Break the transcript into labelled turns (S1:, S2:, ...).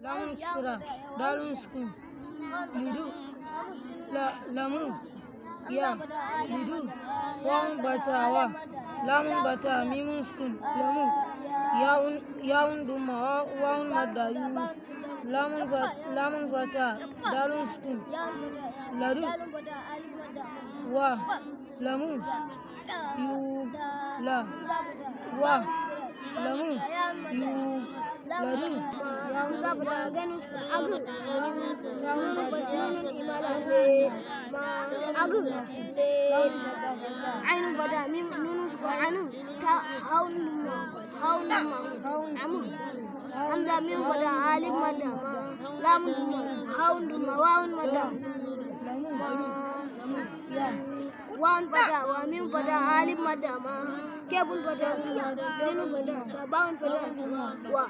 S1: lamun kisra dalun sukun lidu lamu ya lidu wawun batawa lamun bata mimun sukun lamu yaun duma wawun madda yunu lamun bata dalun sukun ladu wa lamu yu la wa lamu yu ladu ainun bada mim nunun sukun ainun ta haun hamza mim bada alif madda lamun haun duma wawun madda wan bada wa mim bada alif madda ma kebul bada sinu bada sabawun bada wa